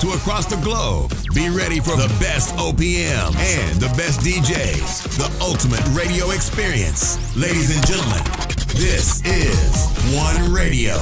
to across the globe. Be ready for the best OPMs and the best DJs. The ultimate radio experience. Ladies and gentlemen, this is One Radio.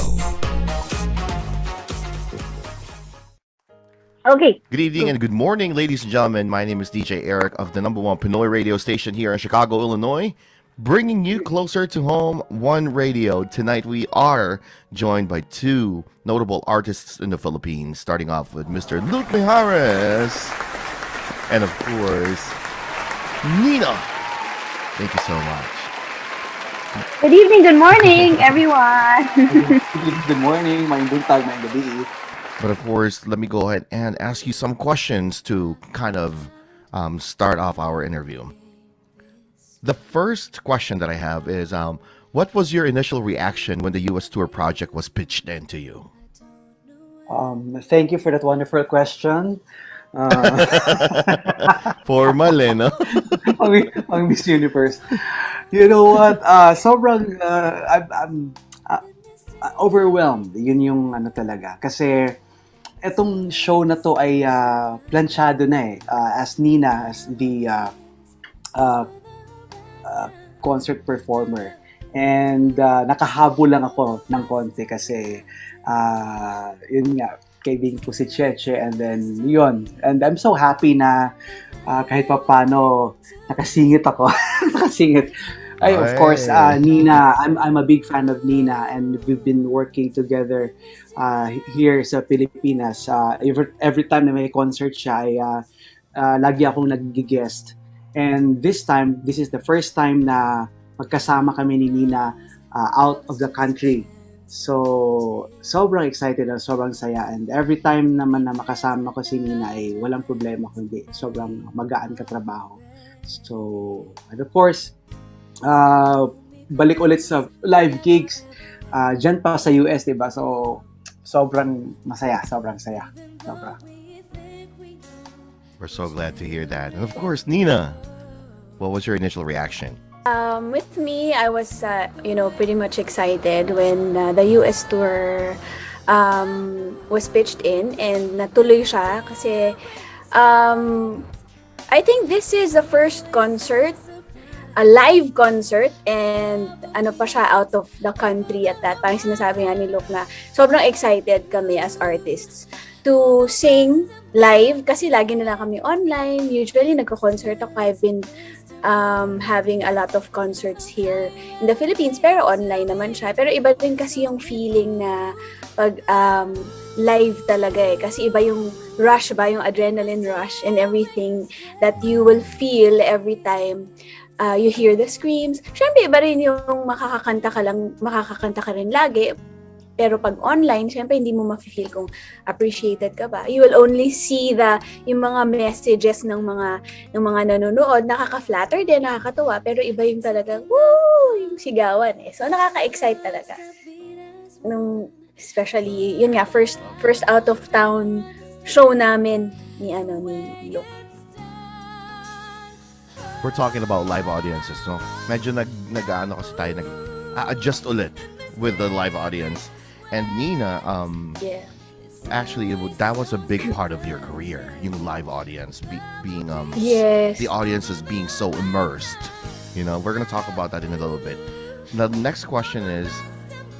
Okay. Good evening and good morning, ladies and gentlemen. My name is DJ Eric of the number one Pinoy radio station here in Chicago, Illinois, bringing you closer to home, One Radio. Tonight we are joined by two notable artists in the Philippines, starting off with Mr. Luke Mejares and, of course, Nina. Thank you so much. Good evening, good morning, everyone. Good morning, maayong buntag, maayong gabi. But of course, let me go ahead and ask you some questions to kind of start off our interview. The first question that I have is, what was your initial reaction when the U.S. tour project was pitched in to you? Thank you for that wonderful question. Formal, eh, no? Ang Miss Universe. You know what? Sobrang I'm overwhelmed. Yun yung ano talaga. Kasi etong show na to ay planchado na eh. As Nina, as the concert performer. And nakahabol lang ako ng konti kasi yun nga, kaibigan ko si Cheche and then yun. And I'm so happy na kahit pa paano nakasingit ako. Nakasingit. Ay, of course, Nina, I'm a big fan of Nina and we've been working together here sa Pilipinas. Every time na may concert siya, ay lagi akong nag-guest. And this time, this is the first time na magkasama kami ni Nina out of the country. So, sobrang excited at sobrang saya. And every time naman na makasama ko si Nina ay walang problema kundi sobrang magaan ka trabaho. So, and of course, balik ulit sa live gigs dyan pa sa US, diba? So, sobrang masaya, sobrang saya. Sobra. We're so glad to hear that. And of course, Nina, what was your initial reaction? With me, I was, pretty much excited when the US tour was pitched in and natuloy siya kasi I think this is the first concert, a live concert, and ano pa siya out of the country at that. Parang sinasabi nga ni Luke na sobrang excited kami as artists to sing live kasi lagi na lang kami online. Usually nagko-concert ako. I've been having a lot of concerts here in the Philippines pero online naman siya. Pero iba din kasi yung feeling na pag live talaga eh. Kasi iba yung rush ba, yung adrenaline rush and everything that you will feel every time you hear the screams. Siyempre, iba rin yung makakakanta ka rin lagi. Pero pag online, siyempre, hindi mo ma-feel kung appreciated ka ba. You will only see yung mga messages ng mga nanonood. Nakaka-flatter din, nakakatuwa. Pero iba yung talaga, woo! Yung sigawan eh. So, nakaka-excite talaga. Especially, yun nga, first out of town show namin ni Luke. We're talking about live audiences, no? Medyo nag-ano kasi tayo, nag-adjust ulit with the live audience. And Nina, yeah. Actually, that was a big part of your career, yung live audience, being, yes. The audience is being so immersed. You know, we're going to talk about that in a little bit. The next question is,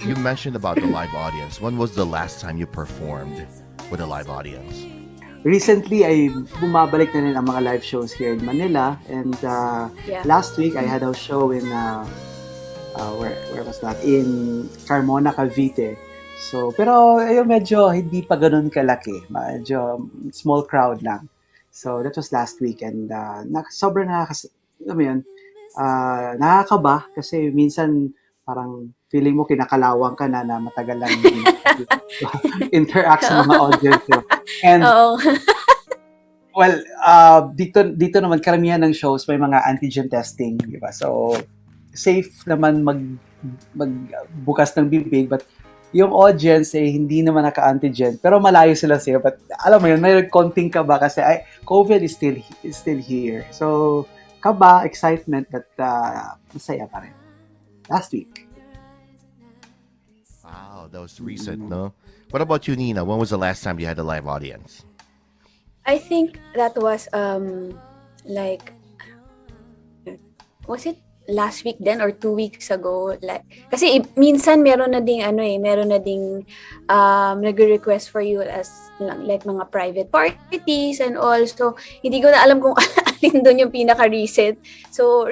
you mentioned about the live audience. When was the last time you performed with a live audience? Recently, ay bumabalik na rin ang mga live shows here in Manila. And last week, I had a show in, where was that? In Carmona, Cavite. So, pero ayun, medyo hindi pa ganun kalaki. Medyo small crowd lang. So, that was last week. And sobrang nakakaba kasi minsan parang feeling mo kinakalawang ka na matagal lang interact sa mga audience. And well, dito naman karamihan ng shows may mga antigen testing, di ba? So safe naman magbukas ng bibig, but yung audience hindi naman naka-antigen pero malayo sila siya. But alam mo yun, may konting kaba kasi COVID is still here. So kaba, excitement, but masaya pa rin. Last week. Wow, that was recent, no? What about you, Nina? When was the last time you had a live audience? I think that was like was it last week then or 2 weeks ago, like kasi minsan meron na ding meron na ding nagre-request for you as like mga private parties and all, so hindi ko na alam kung alin doon yung pinaka recent, so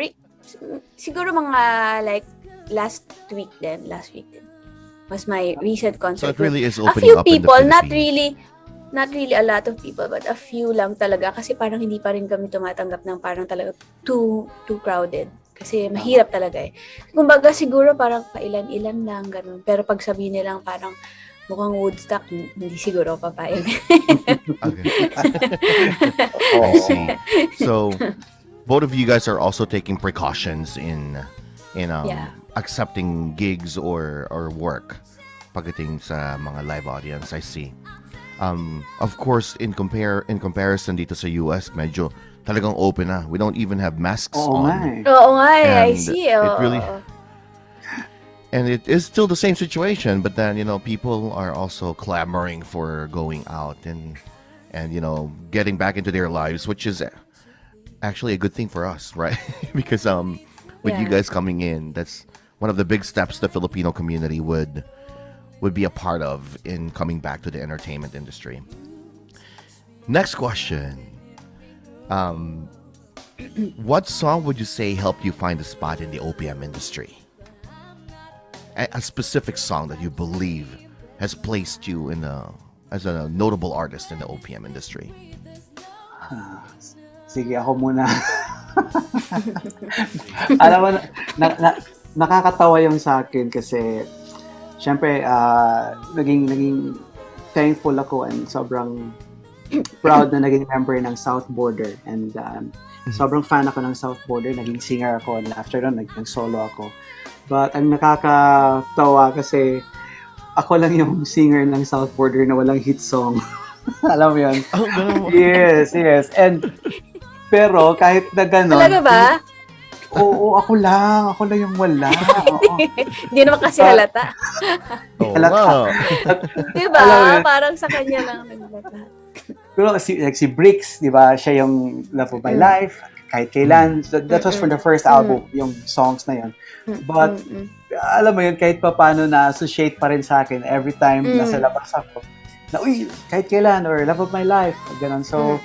siguro mga like last week din was my recent concert. So it really is a opening few up in the people, not Philippines. really a lot of people, but a few lang talaga kasi parang hindi pa rin kami tumatanggap ng parang talaga too crowded. Kasi mahirap talaga eh. Kumbaga siguro parang pailan-ilan lang, ganun. Pero pag sabihin nilang parang mukhang Woodstock, hindi siguro papayag. Okay. I see. So, both of you guys are also taking precautions in Yeah. accepting gigs or work pagdating sa mga live audience. I see. Of course, in comparison dito sa US, medyo talagang open na. We don't even have masks Oo on. nga eh. Oo nga eh, I And see. it really, and it is still the same situation, but then people are also clamoring for going out and getting back into their lives, which is actually a good thing for us, right? Because with you Yeah. guys coming in, that's one of the big steps the Filipino community would be a part of in coming back to the entertainment industry. Next question. What song would you say helped you find a spot in the OPM industry? A specific song that you believe has placed you as a notable artist in the OPM industry. Sige, ako muna. Alam mo, nakakatawa yung sa akin kasi syempre, naging thankful ako and sobrang proud na naging member ng South Border. And sobrang fan ako ng South Border. Naging singer ako and after nun, nag-solo ako. But ang nakakatawa kasi ako lang yung singer ng South Border na walang hit song. Alam mo yun? Oh, no. Yes. And pero kahit na gano'n. Talaga ba? Oo, ako lang yung wala. Oo. Hindi naman kasi halata. Oh, Halata. wow. Diba? Alam mo yun? Parang sa kanya lang naglata. Pero si Bricks, di ba, siya yung Love of My Life, kahit kailan. That was for the first album, yung songs na yun. But, alam mo yun, kahit pa paano na-associate pa rin sa akin every time nasa labas ako, na, uy, kahit kailan, or Love of My Life, ganun. So,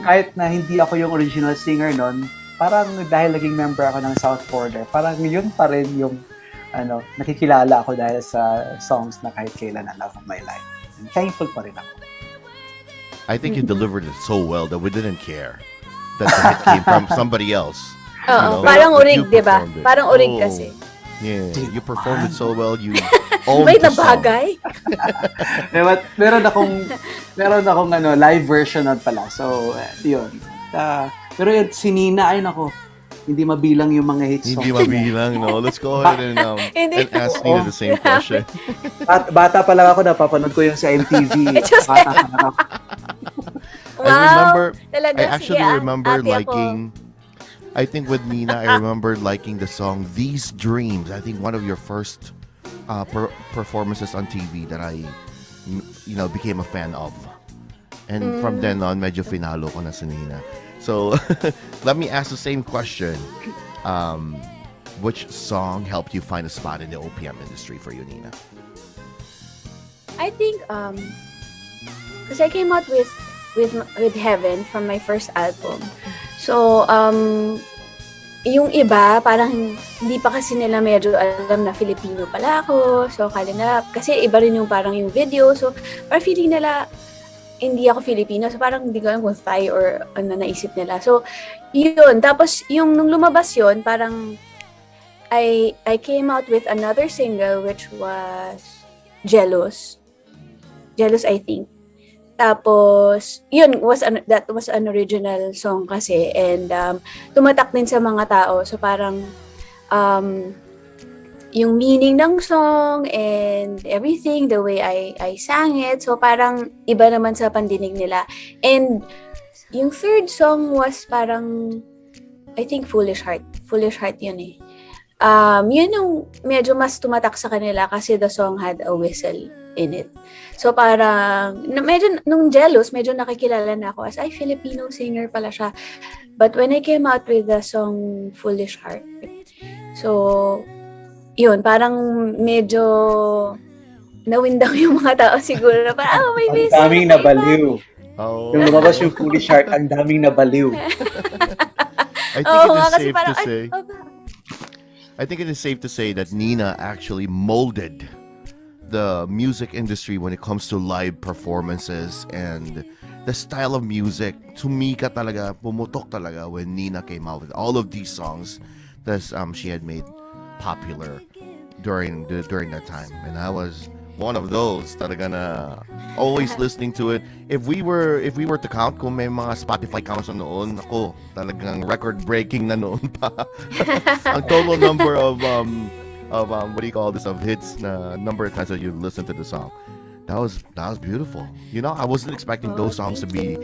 kahit na hindi ako yung original singer nun, parang dahil naging member ako ng South Border, parang yun pa rin yung, nakikilala ako dahil sa songs na kahit kailan na Love of My Life. And thankful pa rin ako. I think you delivered it so well that we didn't care that the hit came from somebody else. Oo, know, parang but urig, you di ba? performed it. Parang urig Oh, kasi. Yeah, you performed it so well. You owned May the song. nabagay? Meron akong live version nun pala. So, yun. Pero yun, si Nina, ay nako, hindi mabilang yung mga hit songs. Hindi mabilang, no? Let's go ahead and Hindi. ask Nina the same question. Bata pa lang ako, napapanood ko yung sa MTV. Just- Bata pa lang ako. Talaga, I actually sige, remember ate ako. liking, I think with Nina, I remember liking the song These Dreams. I think one of your first performances on TV that I, became a fan of. And from then on, medyo finalo ko na si Nina. So, let me ask the same question. Which song helped you find a spot in the OPM industry for you, Nina? I think because I came out with Heaven from my first album. So yung iba parang hindi pa kasi nila medyo alam na Filipino pala ako. So kala nila kasi iba rin yung parang yung video. So parang feeling nila hindi ako Filipino. So parang hindi ko alam kung Thai or ano naisip nila. So yun. Tapos yung nung lumabas yun, parang I came out with another single which was Jealous, I think. Tapos, yun, that was an original song kasi. And tumatak din sa mga tao. So parang, yung meaning ng song and everything, the way I sang it. So parang iba naman sa pandinig nila. And yung third song was parang, I think Foolish Heart. Foolish Heart yun eh. Yun yung medyo mas tumatak sa kanila kasi the song had a whistle in it. So parang, medyo, nung Jealous, medyo nakikilala na ako as, ay, Filipino singer pala siya. But when I came out with the song Foolish Heart, so, yun, parang medyo nawindang yung mga tao siguro na parang, oh, may Ang whistle. daming nabaliw. Oh, Yung lumabas yung Foolish Heart, ang daming nabaliw. I think Oo it nga, is kasi safe parang, to say. ay, oh, I think it is safe to say that Nina actually molded the music industry when it comes to live performances and the style of music. Tumika talaga, pumutok talaga when Nina came out with all of these songs that she had made popular during that time, and I was one of those talaga na always listening to it. If we were to count kung may mga Spotify counts na noon, ako talagang record breaking na noon pa. Ang total number of what do you call this, of hits, na number of times that you listen to the song. That was beautiful. You know, I wasn't expecting those songs to be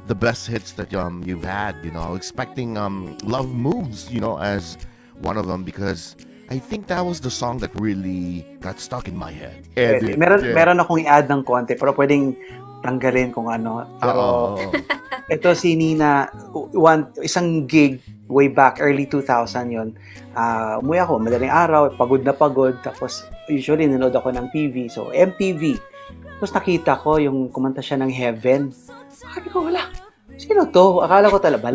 the best hits that you've had. You know, I was expecting Love Moves, you know, as one of them, because I think that was the song that really got stuck in my head. Pwede. Meron akong i-add ng konti, pero pwedeng tanggalin kung ano. Pero ito si Nina, isang gig way back, early 2000 yon. Umuwi ako, madaling araw, pagod na pagod. Tapos usually nanood ako ng TV, so MTV. Tapos nakita ko yung kumanta siya ng Heaven. Sabi ko, wala, sino to? Akala ko talaga,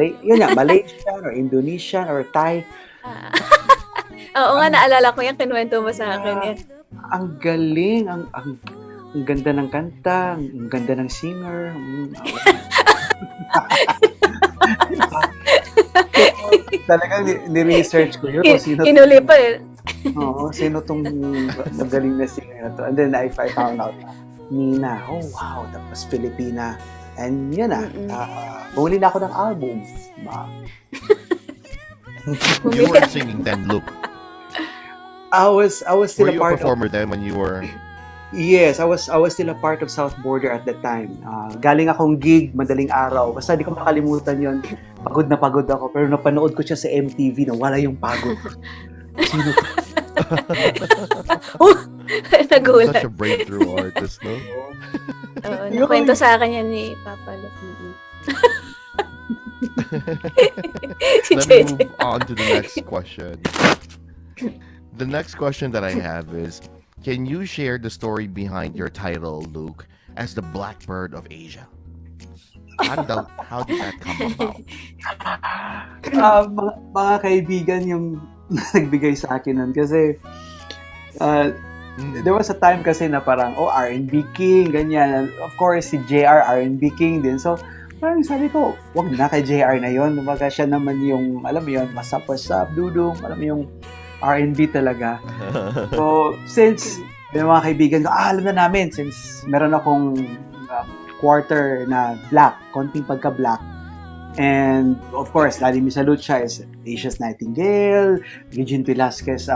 Malaysian or Indonesian or Thai. Oo nga, naalala ko yan, kinuwento mo sa akin yan. Ang galing, ang ganda ng kanta, ang ganda ng singer. Talagang ni-research ko yun kung sino. Inuli pa eh. Oo, sino tong magaling na singer na to. And then I found out, Nina, oh wow, tapos Filipina. And yun bumili na ako ng album. You weren't singing then, Luke. I was still Were you a performer then when you were? Yes, I was still a part of South Border at that time. Galing akong gig, madaling araw. Basta di ko makalimutan yon. Pagod na pagod ako. Pero napanood ko siya sa MTV na wala yung pagod. Sino? Nagulat. Such a breakthrough artist, no? Oo, nakwento sa akin yan ni Papa Luke. Si Let me JJ. move on to the next question. The next question that I have is, can you share the story behind your title, Luke, as the Blackbird of Asia? How did that come about? Mga kaibigan yung nagbigay sa akin nun. Kasi there was a time kasi na parang, R&B King, ganyan. And of course, si JR, R&B King din. So, parang sabi ko, wag na kay JR na yon. Kumbaga siya naman yung, alam mo yun, masap-wasap, dudong, alam mo yung R&B talaga. So, since may mga kaibigan ko, alam na namin, since meron akong quarter na black, konting pagka-black. And, of course, lagi mi salute siya is Asia's Nightingale, Regine Velasquez,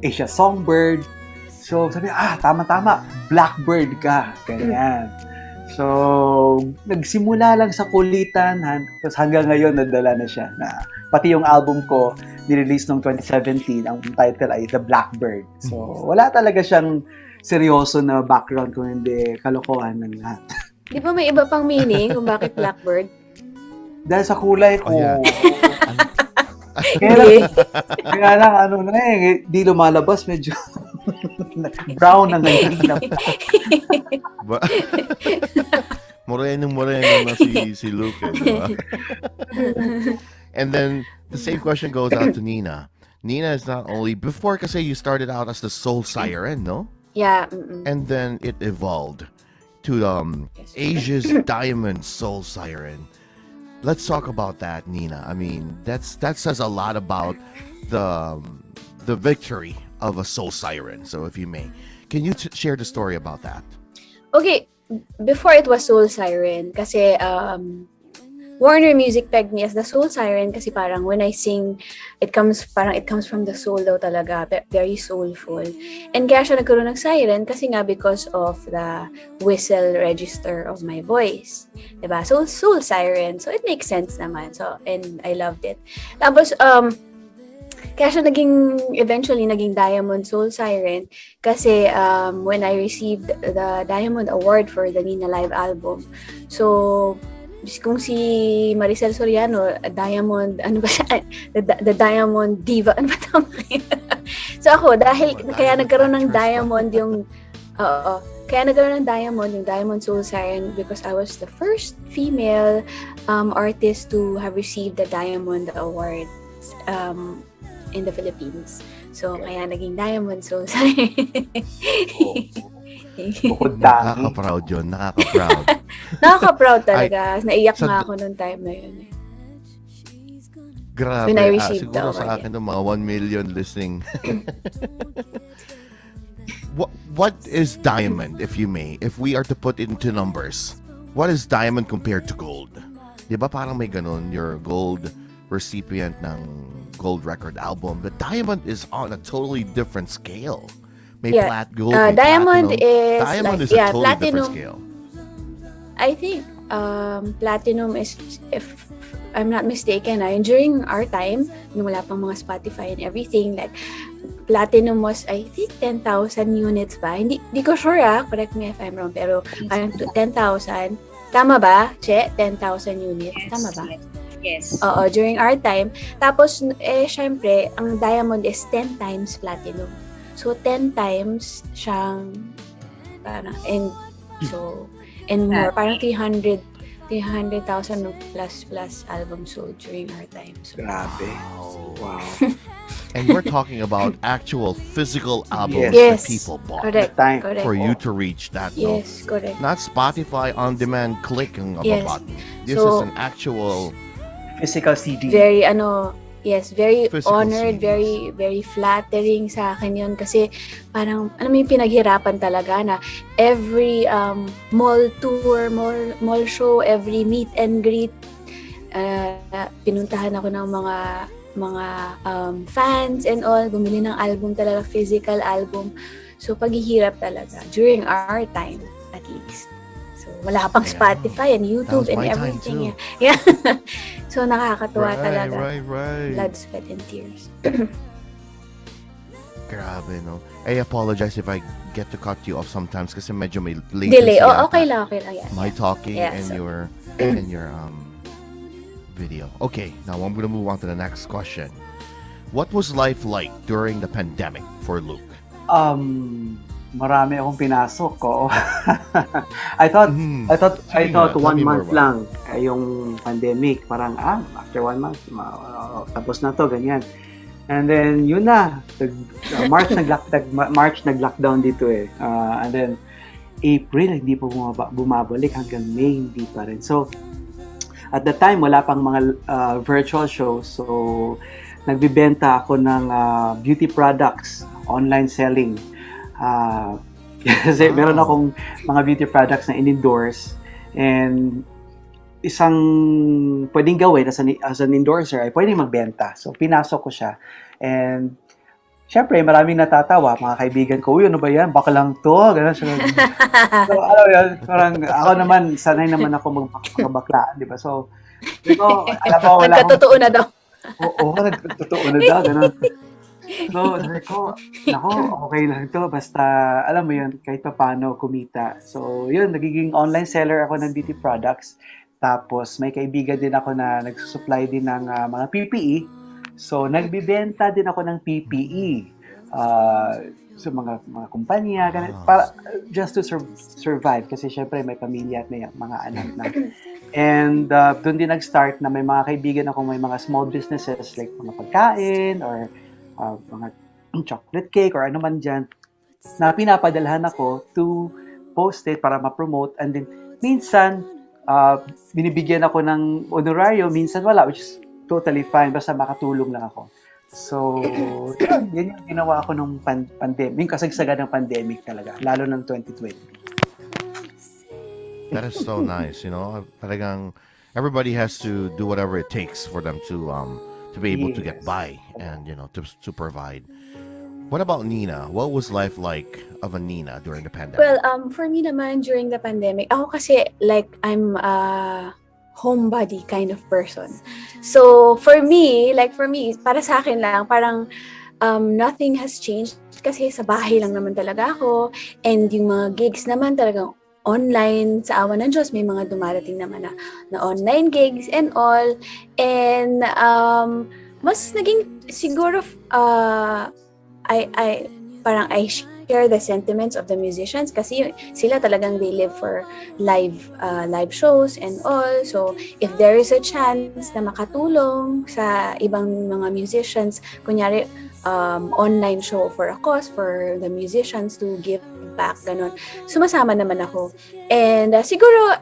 Asia Songbird. So, sabi, tama-tama, Blackbird ka. Ganyan. So, nagsimula lang sa kulitan, tapos hanggang ngayon, nadala na siya. Pati yung album ko, nirelease noong 2017, ang title ay The Blackbird. So, wala talaga siyang seryoso na background kung hindi kalokohan ng lahat. Di ba may iba pang meaning kung bakit Blackbird? Dahil sa kulay ko. Oh, yeah. Kaya lang, di lumalabas, medyo brown na ngayon. Moreno na si Luke, diba? And then, the same question goes out to Nina. Nina is not only, before kasi you started out as the Soul Siren, no? Yeah. And then it evolved to Asia's Diamond Soul Siren. Let's talk about that, Nina. I mean, that says a lot about the victory of a Soul Siren. So if you may, can you share the story about that? Okay, before it was Soul Siren, kasi Warner Music pegged me as the Soul Siren kasi parang when I sing, it comes from the soul daw talaga, very soulful. And kaya siya nagkaroon ng siren kasi nga because of the whistle register of my voice. Diba? So, Soul Siren. So, it makes sense naman. So, and I loved it. Tapos, Kaya siya eventually naging Diamond Soul Siren kasi when I received the Diamond Award for the Nina Live album. So, kung si Maricel Soriano, Diamond, ano ba siya? The Diamond Diva, ano ba tawag niya? So ako, kaya nagkaroon ng Diamond kaya nagkaroon ng Diamond, yung Diamond Soul Siren because I was the first female artist to have received the Diamond Award in the Philippines. So, kaya naging Diamond Soul Siren. Bukod dami. Nakaka-proud yun. Nakaka-proud. Nakaka-proud talaga. Naiyak nga ako nung time na yun. Grabe. When I received siguro the sa award, akin mga 1 million listening. What is diamond, if you may? If we are to put it into numbers, what is diamond compared to gold? Di ba parang may ganun, your gold recipient ng gold record album. But diamond is on a totally different scale. May gold, may Diamond platinum. is Diamond like, is a totally platinum. different scale. I think platinum is, if I'm not mistaken, during our time, nung wala pang mga Spotify and everything, like platinum was, I think, 10,000 units ba? Hindi ko sure correct me if I'm wrong, pero parang 10,000. Tama ba, Che? 10,000 units. Yes, Tama ba? Yes. Oo, during our time. Tapos, syempre, ang diamond is 10 times platinum. So, 10 times siyang, parang, and more, parang 300,000 plus album sold during our time. So, Grabe. Wow. And we're talking about actual physical albums Yes. that people bought correct. Time. Correct. for you to reach that. No? Yes, correct. Not Spotify on-demand clicking of Yes. a button. This So, is an actual Physical CD. very very Physical honored, CDs. very very flattering sa akin yun kasi parang may pinaghirapan talaga na every mall tour, mall show, every meet and greet, pinuntahan ako ng mga fans and all, bumili ng album talaga, physical album. So paghihirap talaga during our time at least. So wala pang Spotify and YouTube That was and my time everything. too. Yeah. So nakakatuwa talaga. Right. Blood, sweat, and tears. Grabe, no? I apologize if I get to cut you off sometimes kasi medyo may latency Delay. yata. Okay lang yan. My talking Yeah, and so- your video. Okay, now I'm gonna move on to the next question. What was life like during the pandemic for Luke? Marami akong pinasok ko. I thought Tell me 1 more month about lang yung pandemic. Parang after 1 month tapos na to, ganyan. And then yun na, March nag-lockdown dito eh. And then April hindi pa bumabalik, hanggang May hindi pa rin. So at the time wala pang mga virtual shows. So nagbibenta ako ng beauty products, online selling. Kasi meron akong mga beauty products na in-endorse, and isang pwedeng gawin as an endorser ay pwedeng magbenta. So pinasok ko siya, and syempre maraming natatawa, mga kaibigan ko, uy, ano ba yan? Baka lang to, gano'n. So alam mo yan, parang ako naman, sanay naman ako magbaklaan, di ba? So, alam mo, wala akong... Nagkatotoo na daw. Oo, nagtotoo na daw, gano'n. So, sabi ko, okay lang to. Basta, alam mo yun, kahit pa paano kumita. So, yun, nagiging online seller ako ng beauty products. Tapos, may kaibigan din ako na nagsusupply din ng mga PPE. So, nagbibenta din ako ng PPE sa mga kumpanya, para just to survive. Kasi, syempre, may pamilya at may mga anak na. And doon din nag-start na may mga kaibigan ako, may mga small businesses like mga pagkain or mga chocolate cake or ano man dyan, na pinapadalhan ako to post it para ma-promote. And then, minsan, binibigyan ako ng honorario, minsan wala, which is totally fine, basta makatulong lang ako. So, yan yung ginawa ko nung pandemic, yung kasagsagan ng pandemic talaga, lalo ng 2020. That is so nice, you know. Talagang everybody has to do whatever it takes for them to be able to get by and to provide. What about Nina? What was life like of a Nina during the pandemic? Well, for me naman during the pandemic, ako kasi like I'm homebody kind of person. So for me, para sa akin lang, parang nothing has changed kasi sa bahay lang naman talaga ako, and yung mga gigs naman talagang online, sa awa ng Diyos, may mga dumarating naman na online gigs and all. And mas naging siguro I parang I share the sentiments of the musicians kasi sila talagang they live for live shows and all. So if there is a chance na makatulong sa ibang mga musicians, kunyari online show for a cause for the musicians to give back, ganun, sumasama naman ako. And siguro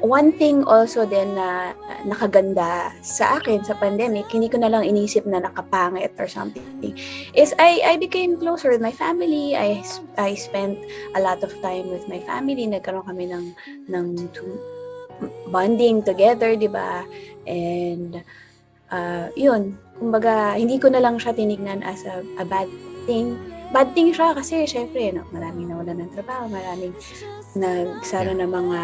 one thing also din na nakaganda sa akin sa pandemic, hindi ko na lang inisip na nakapangit or something, is I became closer with my family. I spent a lot of time with my family. Nagkaroon kami ng bonding together, di ba? And yun, kumbaga, hindi ko na lang siya tinignan as a bad thing. Bad thing siya kasi syempre, maraming nawalan ng trabaho, maraming nagsara ng mga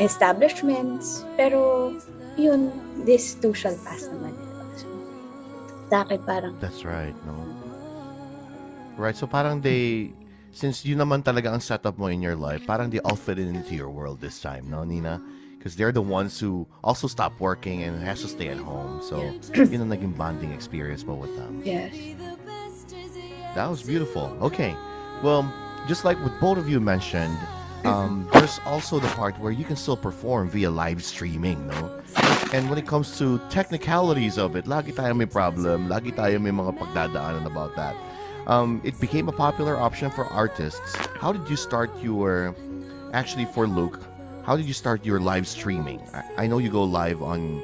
establishments. Pero, yun, this too shall pass naman. So, sa akin parang... That's right, no? Right, so parang since yun naman talaga ang setup mo in your life, parang they all fit into your world this time, no, Nina? Because they're the ones who also stop working and has to stay at home. So, yun ang naging bonding experience mo with them. Yes. That was beautiful. Okay. Well, just like what both of you mentioned, there's also the part where you can still perform via live streaming, no? And when it comes to technicalities of it, lagi tayo may problem, lagi tayo may mga pagdadaanan about that. It became a popular option for artists. How did you start actually for Luke, how did you start your live streaming? I know you go live on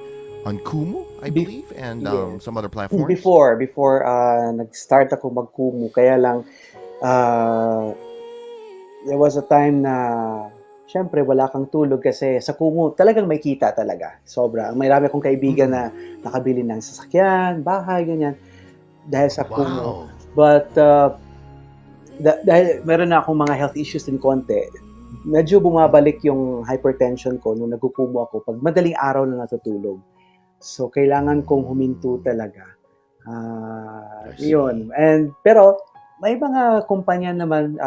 Kumu, I believe, and some other platforms. Before nag-start ako mag-Kumu, kaya lang there was a time na syempre wala kang tulog kasi sa Kumu talagang may kita talaga. Sobra. Marami akong kaibigan na nakabili ng sasakyan, bahay, ganyan dahil sa Kumu. But dahil meron na akong mga health issues din konti, medyo bumabalik yung hypertension ko nung nagkukumo ako pag madaling araw na natutulog. So, kailangan kong huminto talaga. Yun. Pero, may mga kumpanya naman,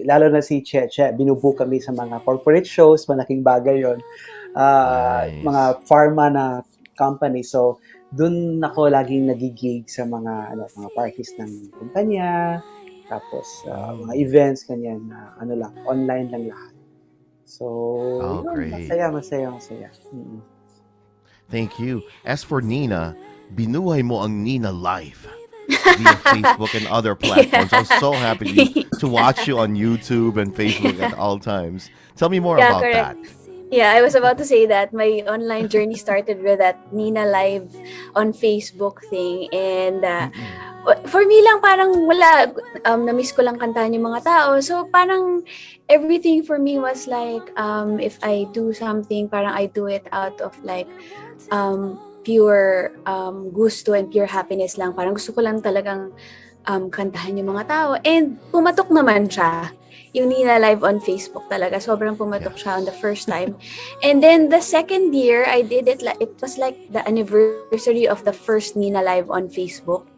lalo na si Cheche, binubook kami sa mga corporate shows, malaking bagay yun. Nice. Mga pharma na company. So, dun ako laging nagigig sa mga parties ng kumpanya, tapos mga events, kanyan, online lang lahat. So, yun, great. masaya. Mm-hmm. Thank you. As for Nina, binuhay mo ang Nina live via Facebook and other platforms. I'm so happy to watch you on YouTube and Facebook at all times. Tell me more about that. Yeah, I was about to say that my online journey started with that Nina Live on Facebook thing. And for me lang, parang wala, na-miss ko lang kantahan yung mga tao. So parang everything for me was like, if I do something, parang I do it out of like, pure gusto and pure happiness lang. Parang gusto ko lang talagang kantahan yung mga tao. And pumatok naman siya. Yung Nina Live on Facebook talaga. Sobrang pumatok siya on the first time. And then the second year, I did it. It was like the anniversary of the first Nina Live on Facebook.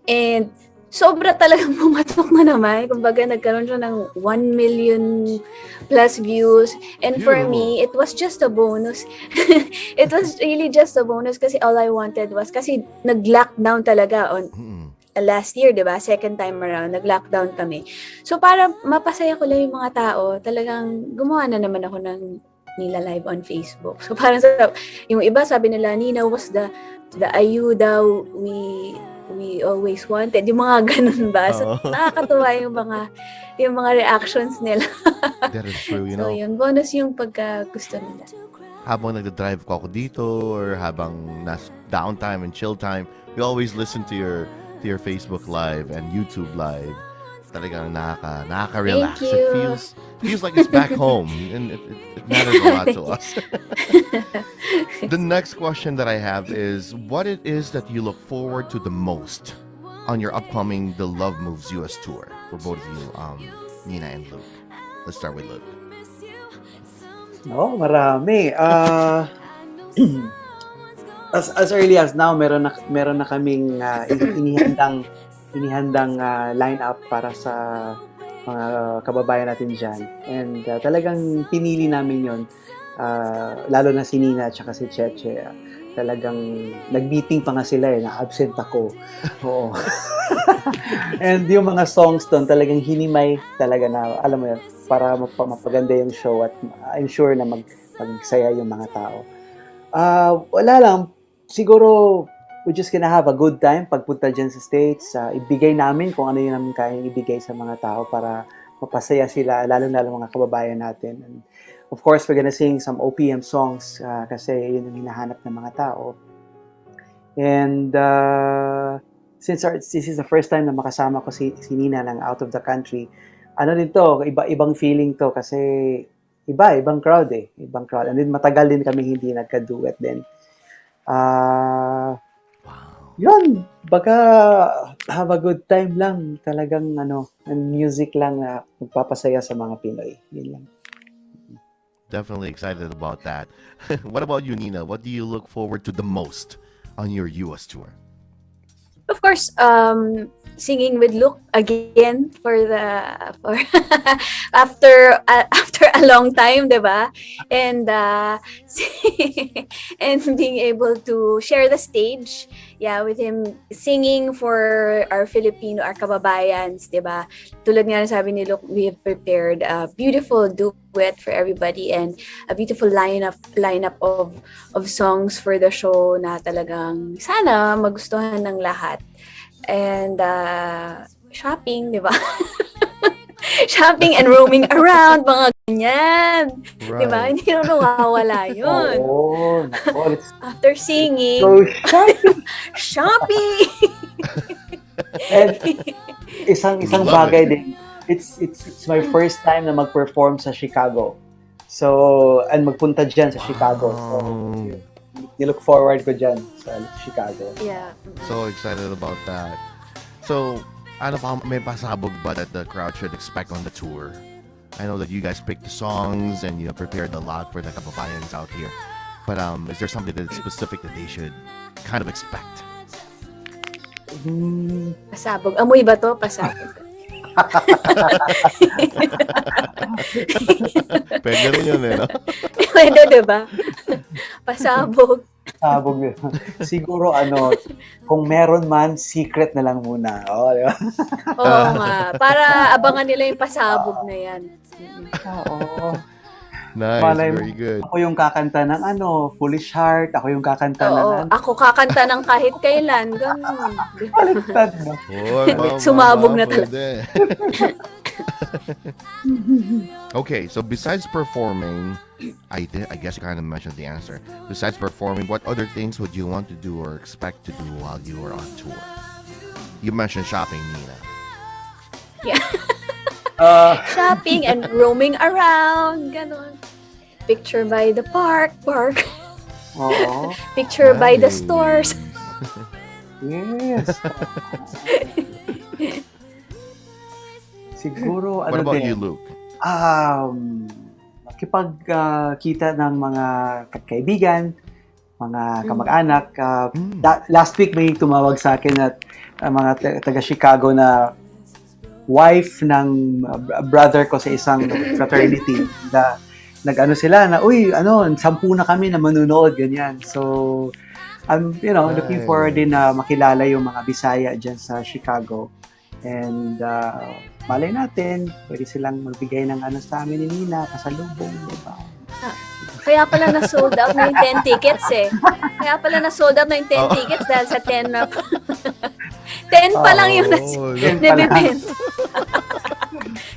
And sobra talagang pumatok na naman. Kumbaga, nagkaroon siya ng 1 million plus views. And for me, it was just a bonus. It was really just a bonus kasi all I wanted was, kasi nag-lockdown talaga on last year, di ba? Second time around, nag-lockdown kami. So, para mapasaya ko lang yung mga tao, talagang gumawa na naman ako ng Nina Live on Facebook. So, parang yung iba, sabi nila, Nina was the ayuda we always wanted. Yung mga ganun ba? So, nakakatuwa yung mga reactions nila. That is true, you know. So, yun. Bonus yung pagka gusto nila. Habang nagda-drive ko ako dito or habang downtime and chill time, we always listen to your Facebook Live and YouTube Live. Talagang nakaka-relax. It feels like it's back home, and it matters a lot to us. The next question that I have is, what it is that you look forward to the most on your upcoming The Love Moves US tour for both of you, Nina and Luke. Let's start with Luke. No, marami. As early as now, meron na kaming inihandang line-up para sa mga kababayan natin diyan. And talagang pinili namin 'yon. Lalo na si Nina at saka si Cheche. Talagang nag-meeting pa nga sila na absent ako. Oo. And yung mga songs doon talagang hinimay talaga na alam mo yun, para mapaganda yung show at I'm sure na magsaya yung mga tao. Wala lang, siguro we're just gonna have a good time pagpunta dyan sa States. Ibigay namin kung ano yung namin kayang ibigay sa mga tao para mapasaya sila, lalo-lalo mga kababayan natin. And of course, we're gonna sing some OPM songs kasi yun ang hinahanap ng mga tao. And since this is the first time na makasama ko si Nina ng out of the country, ano din to, ibang feeling to kasi ibang crowd eh. Ibang crowd. And then matagal din kami hindi nagka-duet din. Yun, baka have a good time lang. Talagang and music lang na magpapasaya sa mga Pinoy. Yun lang. Definitely excited about that. What about you, Nina? What do you look forward to the most on your US tour? Of course, singing with Luke again for after a long time, 'di ba? And and being able to share the stage, with him singing for our our kababayans, 'di ba? Tulad nga ng sabi ni Luke, we have prepared a beautiful duet for everybody and a beautiful lineup of songs for the show na talagang sana magustuhan ng lahat. And shopping, di ba? Shopping and roaming around, mga ganyan. Right. Di ba? Hindi na nawawala yun. Oo. After singing, So, shopping! and isang bagay din. It's my first time na mag-perform sa Chicago. So, and magpunta dyan sa Chicago. So, nilook forward ko dyan sa Chicago. Yeah. So excited about that. So, may pasabog ba that the crowd should expect on the tour? I know that you guys picked the songs and you prepared a lot for the kababayans out here. But is there something that's specific that they should kind of expect? Pasabog. Amoy ba to? Pasabog. Pwede rin yun no? Pwede, diba? Pasabog. Sabog yun. Siguro kung meron man, secret na lang muna. Di ba? Oo nga. Para abangan nila yung pasabog na yan. Oo. Nice, very good. Ako yung kakanta ng Foolish Heart. Ako yung kakanta ng ako kakanta ng kahit kailan. Ganun. Baliktad na. Sumabog na talaga. Okay, so besides performing, I guess you kind of mentioned the answer. Besides performing, what other things would you want to do or expect to do while you were on tour? You mentioned shopping, Nina. Yeah. Shopping and roaming around. Ganon. Picture by the park. Oo. Picture by the stores. Yes. Siguro, What about you, Luke? Makipagkita ng mga kaibigan, mga kamag-anak. Last week may tumawag sa akin at mga taga-Chicago na wife ng brother ko sa isang fraternity. Nag-ano sila na, uy, 10 na kami na manunood, ganyan. So, I'm, looking forward din na makilala yung mga Bisaya dyan sa Chicago. And, malay natin, pwede silang magbigay ng sa amin ni Nina, pasalubong, diba? Kaya pala na-sold out na yung 10 tickets eh. Kaya pala na-sold out na yung 10 tickets dahil sa 10 na 10 pa lang yung nabibenta.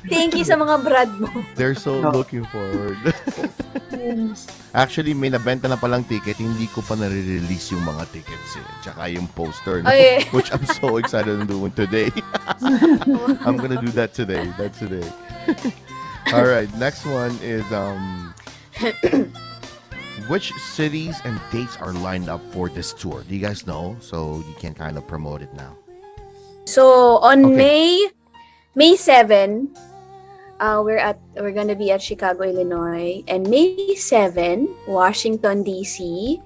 Thank you sa mga brad mo. They're so looking forward. Actually, may nabenta na palang ticket, hindi ko pa nare-release yung mga tickets eh. Tsaka yung poster, no? Which I'm so excited to do today. I'm gonna do that today. That's today. All right, next one is which cities and dates are lined up for this tour? Do you guys know? So you can kind of promote it now. So on May 7, We're gonna be at Chicago, Illinois, and May 7, Washington D.C.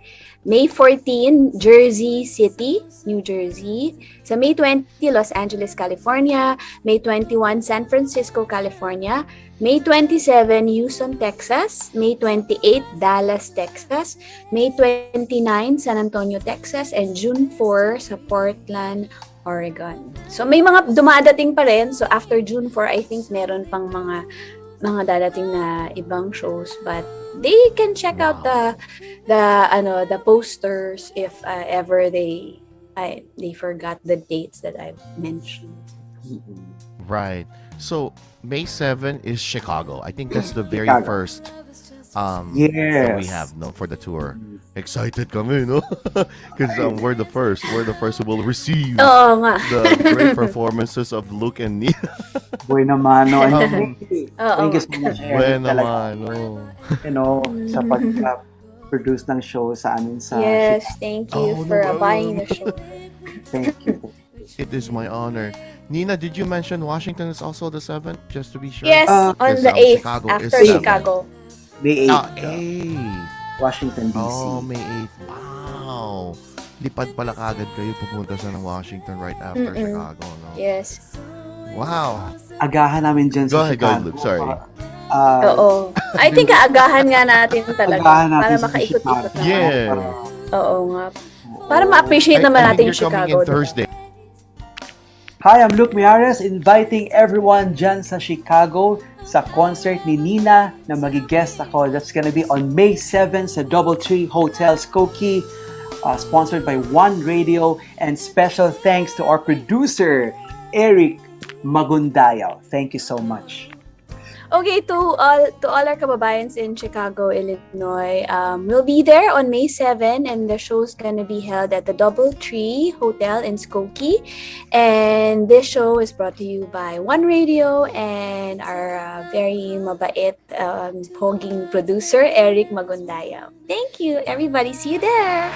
May 14, Jersey City, New Jersey. Sa May 20, Los Angeles, California. May 21, San Francisco, California. May 27, Houston, Texas. May 28, Dallas, Texas. May 29, San Antonio, Texas. And June 4 sa Portland, Oregon. So may mga dumadating pa rin. So after June 4, I think meron pang mga dadating na ibang shows, but they can check out the posters if ever they forgot the dates that I've mentioned. Right. So May 7 is Chicago. I think that's the very Chicago. first that we Yes. have for the tour. Excited kami, no? Because we're the first. We're the first who will receive Oo nga. the great performances of Luke and Nina. Boy naman, no. Oo. Thank you so much, Eric. Bueno Talaga, naman, no? you know, sa pag-produce ng show sa amin sa Yes, thank you Oh, for no buying problem. the show. Thank you. It is my honor. Nina, did you mention Washington is also the 7th? Just to be sure. Yes, on Because, the 8th, Chicago is after 7th. Chicago. May 8, 8th. Washington, D.C. Oh, May 8th. Wow. Lipad pala kagad kayo pupunta sa ng Washington right after Mm-mm. Chicago, no? Yes. Wow. Agahan namin dyan Go sa ahead, Chicago. Luke. Sorry. Oo. I think aagahan nga natin talaga Agahan natin para sa makaikot-ikot Chicago. naman. Yeah. Oo nga. Para ma-appreciate naman I natin think yung you're coming Chicago. in Thursday. Hi, I'm Luke Mejares, inviting everyone dyan sa Chicago sa concert ni Nina na magi-guest ako. That's gonna be on May 7 sa Doubletree Hotel Skokie, sponsored by One Radio, and special thanks to our producer, Eric Magundayaw. Thank you so much. Okay, to all our kababayans in Chicago, Illinois, we'll be there on May 7, and the show's gonna be held at the Doubletree Hotel in Skokie. And this show is brought to you by One Radio and our very mabait, poging producer, Eric Magundayaw. Thank you, everybody. See you there!